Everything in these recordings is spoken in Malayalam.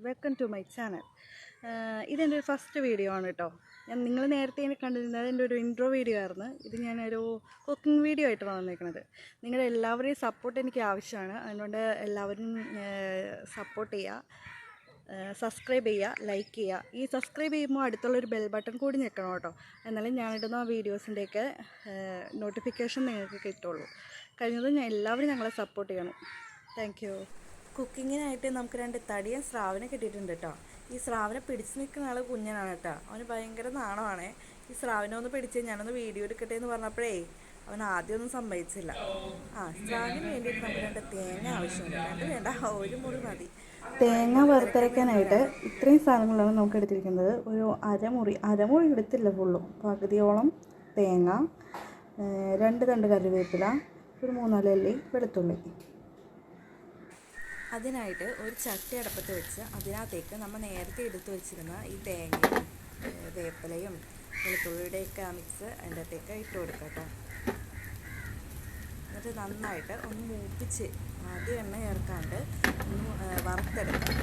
Welcome to my channel. ഇതെൻ്റെ ഒരു ഫസ്റ്റ് വീഡിയോ ആണ് കേട്ടോ. നിങ്ങൾ നേരത്തെ എന്നെ കണ്ടിരുന്നത് എൻ്റെ ഒരു ഇൻട്രോ വീഡിയോ ആയിരുന്നു. ഇത് ഞാനൊരു കുക്കിംഗ് വീഡിയോ ആയിട്ടാണ് വന്നിരിക്കുന്നത്. നിങ്ങളുടെ എല്ലാവരെയും സപ്പോർട്ട് എനിക്ക് ആവശ്യമാണ്. അതുകൊണ്ട് എല്ലാവരും സപ്പോർട്ട് ചെയ്യുക, സബ്സ്ക്രൈബ് ചെയ്യുക, ലൈക്ക് ചെയ്യുക. ഈ സബ്സ്ക്രൈബ് ചെയ്യുമ്പോൾ അടുത്തുള്ളൊരു ബെൽ ബട്ടൺ കൂടി ഞെക്കണം കേട്ടോ. എന്നാലും ഞാനിടുന്ന വീഡിയോസിൻ്റെയൊക്കെ നോട്ടിഫിക്കേഷൻ നിങ്ങൾക്ക് കിട്ടുള്ളൂ. കഴിഞ്ഞതും എല്ലാവരും ഞങ്ങളെ സപ്പോർട്ട് ചെയ്യണം. Thank you. കുക്കിങ്ങിനായിട്ട് നമുക്ക് 2 തടിയൻ സ്രാവിനെ കിട്ടിയിട്ടുണ്ട് കേട്ടോ. ഈ സ്രാവിനെ പിടിച്ച് നിൽക്കുന്ന ആൾ കുഞ്ഞനാണ് കേട്ടോ. അവന് ഭയങ്കര നാണമാണ്. ഈ സ്രാവിനെ ഒന്ന് പിടിച്ച് ഞാനൊന്ന് വീഡിയോ എടുക്കട്ടെ എന്ന് പറഞ്ഞപ്പോഴേ അവൻ ആദ്യമൊന്നും സമ്മതിച്ചില്ല. സ്രാവിന് വേണ്ടിയിട്ട് നമുക്ക് 2 തേങ്ങ ആവശ്യമുണ്ട്. 2 വേണ്ട, 1 മുറി മതി. തേങ്ങ വറുത്തരയ്ക്കാനായിട്ട് ഇത്രയും സാധനങ്ങളാണ് നമുക്ക് എടുത്തിരിക്കുന്നത്. ഒരു അരമുറി എടുത്തില്ല, ഫുള്ളും പകുതിയോളം തേങ്ങ, 2 തണ്ട് കറിവേപ്പില, ഒരു 3-4 അല്ലി വെളുത്തുള്ളി. അതിനായിട്ട് ഒരു ചട്ടി അടപ്പത്ത് വെച്ച് അതിനകത്തേക്ക് നമ്മൾ നേരത്തെ എടുത്തു വെച്ചിരുന്ന ഈ തേങ്ങയും വേപ്പിലയും വെളുത്തുള്ളിയുടെയൊക്കെ മിക്സ് അതിൻ്റെ അകത്തേക്ക് ഇട്ട് കൊടുക്കുക കേട്ടോ. എന്നിട്ട് നന്നായിട്ട് ഒന്ന് മൂപ്പിച്ച് ആദ്യം എണ്ണ ചേർക്കാണ്ട് ഒന്ന് വറുത്തെടുക്കുക.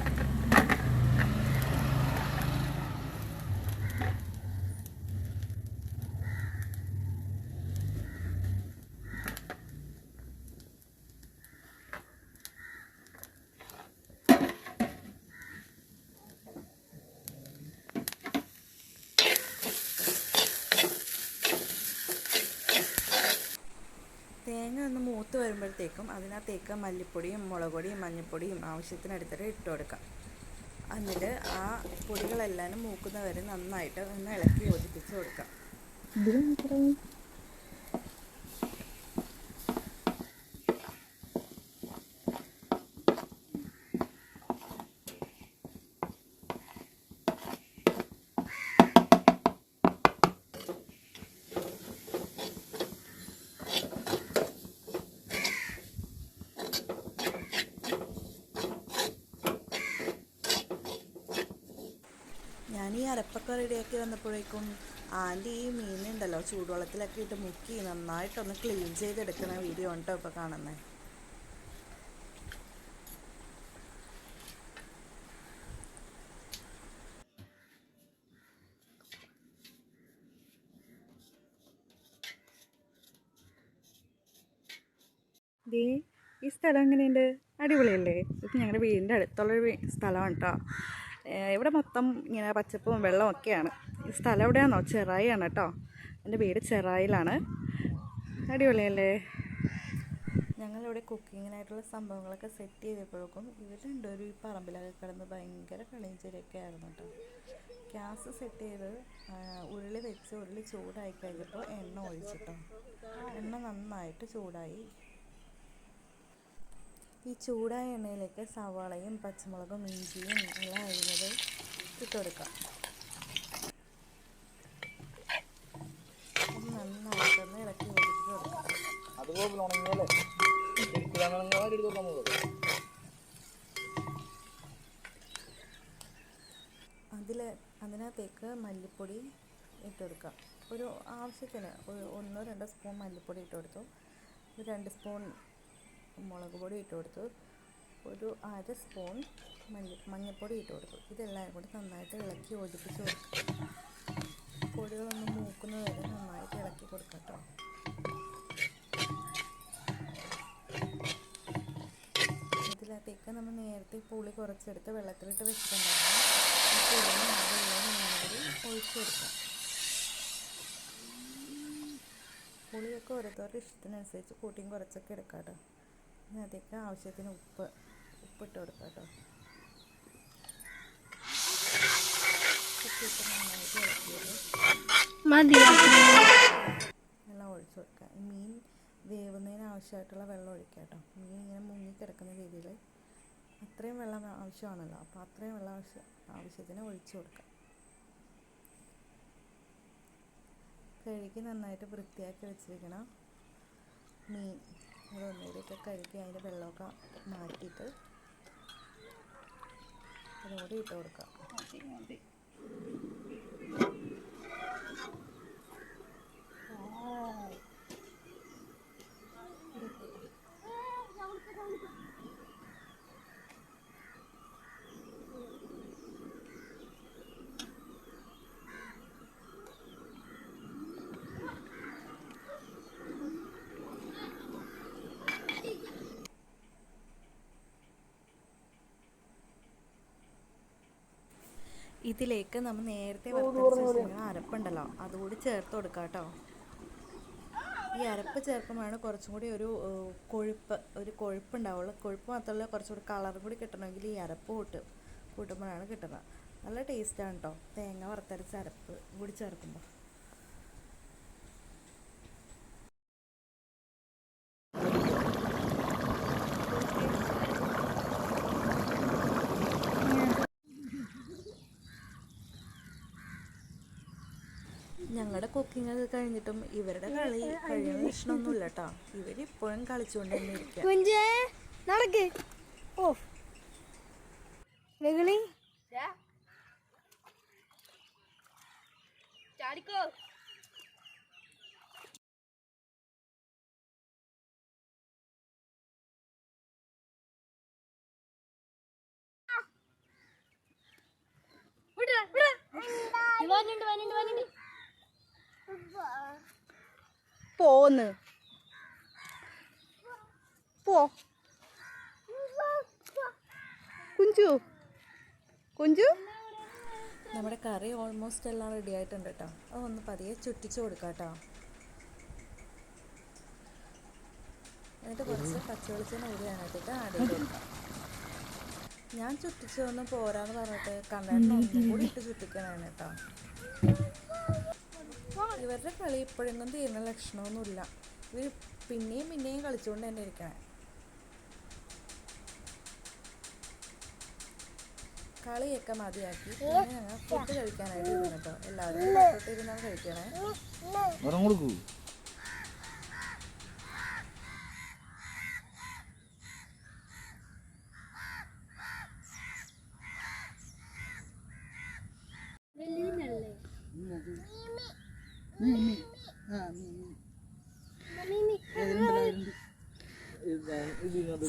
തേങ്ങ ഒന്ന് മൂത്ത് വരുമ്പോഴത്തേക്കും അതിനകത്തേക്ക് മല്ലിപ്പൊടിയും മുളക് പൊടിയും മഞ്ഞൾപ്പൊടിയും ആവശ്യത്തിനെടുത്തിട്ട് ഇട്ട് കൊടുക്കാം. എന്നിട്ട് ആ പൊടികളെല്ലാം മൂക്കുന്നവരെ നന്നായിട്ട് ഒന്ന് ഇളക്കി യോജിപ്പിച്ച് കൊടുക്കാം. ഞാൻ ഈ അരപ്പൊക്കെ റെഡിയാക്കി വന്നപ്പോഴേക്കും ആൻറ്റി ഈ മീനുണ്ടല്ലോ ചൂടുവെള്ളത്തിലൊക്കെ ഇട്ട് മുക്കി നന്നായിട്ടൊന്ന് ക്ലീൻ ചെയ്തെടുക്കുന്ന വീഡിയോ ഉണ്ടോ ഇപ്പോൾ കാണുന്നത്. ഈ സ്ഥലം എങ്ങനെയുണ്ട്? അടിപൊളിയല്ലേ? ഇത് ഞങ്ങളുടെ വീടിൻ്റെ അടുത്തുള്ളൊരു സ്ഥലമാണ് കേട്ടോ. ഇവിടെ മൊത്തം ഇങ്ങനെ പച്ചപ്പും വെള്ളവും ഒക്കെയാണ്. ഈ സ്ഥലം എവിടെയാണോ? ചെറായിയാണ് കേട്ടോ. എൻ്റെ വീട് ചെറായിലാണ്. അടിപൊളിയല്ലേ? ഞങ്ങളിവിടെ കുക്കിങ്ങിനായിട്ടുള്ള സംഭവങ്ങളൊക്കെ സെറ്റ് ചെയ്തപ്പോഴേക്കും ഇവർ രണ്ടുപേരും ഈ പറമ്പിലൊക്കെ കിടന്ന് ഭയങ്കര കളിയും ചിരിയൊക്കെ ആയിരുന്നു കേട്ടോ. ഗ്യാസ് സെറ്റ് ചെയ്ത് ഉരുളി വെച്ച് ഉരുളി ചൂടായി കഴിഞ്ഞപ്പോൾ എണ്ണ ഒഴിച്ചിട്ടോ. എണ്ണ നന്നായിട്ട് ചൂടായി. ഈ ചൂടായ എണ്ണയിലേക്ക് സവാളയും പച്ചമുളകും ഇഞ്ചിയും എല്ലാം അരിഞ്ഞത് ഇട്ട് കൊടുക്കാം. നന്നായിട്ടൊന്ന് ഇളക്കി യോജിപ്പിച്ച് കൊടുക്കാം. അതിനകത്തേക്ക് മല്ലിപ്പൊടി ഇട്ട് കൊടുക്കാം. ഒരു ആവശ്യത്തിന് 1-2 സ്പൂൺ മല്ലിപ്പൊടി ഇട്ട് കൊടുത്തു. 2 സ്പൂൺ മുളക് പൊടി ഇട്ട് കൊടുത്തു. ഒരു 1/2 സ്പൂൺ മഞ്ഞൾപ്പൊടി ഇട്ട് കൊടുത്തു. ഇതെല്ലാം കൂടി നന്നായിട്ട് ഇളക്കി യോജിപ്പിച്ച് കൊടുക്കുക. പൊടികളൊന്ന് മൂക്കുന്നത് വരെ നന്നായിട്ട് ഇളക്കി കൊടുക്കാം കേട്ടോ. ഇതിനകത്തേക്ക് നമ്മൾ നേരത്തെ പുളി കുറച്ചെടുത്ത് വെള്ളത്തിലിട്ട് വെച്ചിട്ടുണ്ടായിരുന്നു. ഒഴിച്ചു കൊടുക്കാം. പുളിയൊക്കെ ഓരോരുത്തരുടെ ഇഷ്ടത്തിനനുസരിച്ച് കൂട്ടിയും കുറച്ചൊക്കെ എടുക്കാം കേട്ടോ. അതിനകത്തേക്ക് ആവശ്യത്തിന് ഉപ്പിട്ട് കൊടുക്കാം കേട്ടോ. ഉപ്പിട്ട് നന്നായിട്ട് ഇളക്കിയത് വെള്ളം ഒഴിച്ചു കൊടുക്കാം. മീൻ വേവുന്നതിന് ആവശ്യമായിട്ടുള്ള വെള്ളം ഒഴിക്കാം കേട്ടോ. മീൻ ഇങ്ങനെ മുങ്ങിക്കിടക്കുന്ന രീതിയിൽ അത്രയും വെള്ളം ആവശ്യമാണല്ലോ. അപ്പോൾ അത്രയും വെള്ളം ആവശ്യത്തിന് ഒഴിച്ചു കൊടുക്കാം. കഴുകി നന്നായിട്ട് വൃത്തിയാക്കി വെച്ചിരിക്കണം മീൻ അതൊന്നുകൂടിയൊക്കെ കഴുകി അതിൻ്റെ വെള്ളമൊക്കെ മാറ്റിയിട്ട് അതുകൂടി ഇട്ട് കൊടുക്കാം. ഇതിലേക്ക് നമ്മൾ നേരത്തെ വറുത്തരച്ച് വെച്ചിരിക്കുന്ന അരപ്പുണ്ടല്ലോ അതുകൂടി ചേർത്ത് കൊടുക്കാം കേട്ടോ. ഈ അരപ്പ് ചേർക്കുമ്പോഴാണ് കുറച്ചും കൂടി ഒരു കൊഴുപ്പുണ്ടാവുള്ളൂ. കൊഴുപ്പ് മാത്രമല്ല, കുറച്ചുകൂടി കളറും കൂടി കിട്ടണമെങ്കിൽ ഈ അരപ്പ് കൂട്ടുമ്പോഴാണ് കിട്ടുന്നത്. നല്ല ടേസ്റ്റാണ് കേട്ടോ തേങ്ങ വറുത്തരച്ച അരപ്പ് കൂടി ചേർക്കുമ്പോൾ. ഞങ്ങളുടെ കുക്കിംഗ് ഒക്കെ കഴിഞ്ഞിട്ടും ഇവരുടെ കളി കഴിയുന്ന ലക്ഷണമൊന്നുമില്ല കേട്ടോ. ഇവരിപ്പോഴും കളിച്ചുകൊണ്ട് തന്നെ ഇരിക്കുക. പോന്ന് പോ കുഞ്ചു കുഞ്ചു. നമ്മുടെ കറി ഓൾമോസ്റ്റ് എല്ലാം റെഡി ആയിട്ടുണ്ട് കേട്ടോ. അതൊന്ന് പതിയെ ചുറ്റിച്ച് കൊടുക്കാം കേട്ടോ. എന്നിട്ട് കുറച്ച് പച്ചവെളിച്ചെണ്ണ കൂടി അതിനകത്തേക്ക് ആഡ് ചെയ്ത് കൊടുക്കാം. ഞാൻ ചുറ്റിച്ചൊന്നും പോരാന്ന് പറഞ്ഞിട്ട് കണ്ണേട്ടൻ ഒന്നും കൂടി ഇട്ട് ചുറ്റിക്കാനാണ് കേട്ടോ. ഇവരുടെ കളി ഇപ്പോഴെങ്കിലും തീരുന്ന ലക്ഷണമൊന്നുമില്ല. ഇവർ പിന്നെയും കളിച്ചുകൊണ്ട് തന്നെ ഇരിക്കണേ. കളിയൊക്കെ മതിയാക്കി പിന്നെ ഞങ്ങൾ ഫുഡ് കഴിക്കാനായിട്ട് ഇരുന്നു കേട്ടോ. എല്ലാവരും പുറത്തോട്ടിരുന്നാണ് കഴിക്കണേ.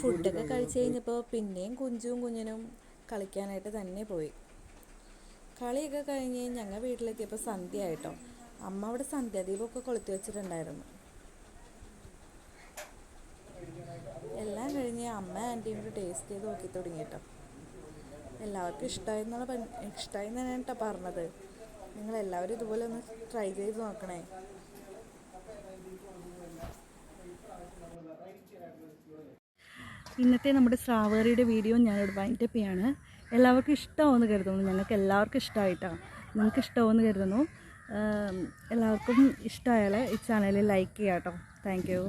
ഫുഡൊക്കെ കഴിച്ച് കഴിഞ്ഞപ്പോൾ പിന്നെയും കുഞ്ഞിനും കളിക്കാനായിട്ട് തന്നെ പോയി. കളിയൊക്കെ കഴിഞ്ഞ് ഞങ്ങൾ വീട്ടിലെത്തിയപ്പോൾ സന്ധ്യ ആയിട്ടോ. അമ്മ അവിടെ സന്ധ്യാദീപമൊക്കെ കൊളുത്തി വെച്ചിട്ടുണ്ടായിരുന്നു. എല്ലാം കഴിഞ്ഞ് അമ്മ ആൻറ്റിയും കൂടി ടേസ്റ്റ് ചെയ്ത് നോക്കി തുടങ്ങി കേട്ടോ. എല്ലാവർക്കും ഇഷ്ടമായി എന്നാണ് കേട്ടോ പറഞ്ഞത്. നിങ്ങളെല്ലാവരും ഇതുപോലെ ഒന്ന് ട്രൈ ചെയ്ത് നോക്കണേ. ഇന്നത്തെ നമ്മുടെ സ്ട്രോബെറിയുടെ വീഡിയോ ഞാനിവിടെ വൈൻഡപ്പ് ചെയ്യാണ്. എല്ലാവർക്കും ഇഷ്ടമാവുമെന്ന് കരുതുന്നു. ഞങ്ങൾക്ക് എല്ലാവർക്കും ഇഷ്ടമായിട്ടാണ്. നിങ്ങൾക്ക് ഇഷ്ടമാവുമെന്ന് കരുതുന്നു. എല്ലാവർക്കും ഇഷ്ടമായാൽ ഈ ചാനൽ ലൈക്ക് ചെയ്യാം കേട്ടോ. Thank you.